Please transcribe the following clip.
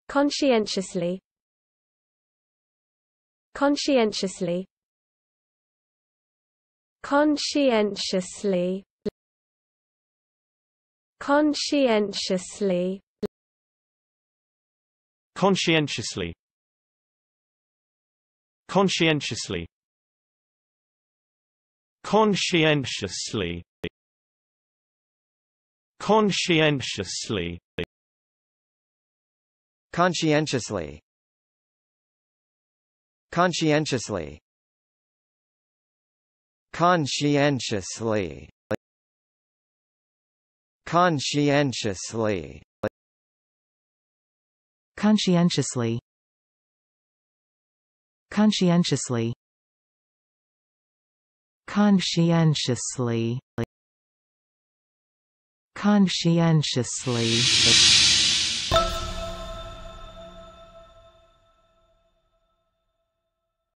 Conscientiously. Conscientiously. Conscientiously. Conscientiously. Conscientiously. Conscientiously. Conscientiously. Conscientiously. Conscientiously. Conscientiously. Conscientiously. Conscientiously. Conscientiously. Conscientiously. Conscientiously. Conscientiously.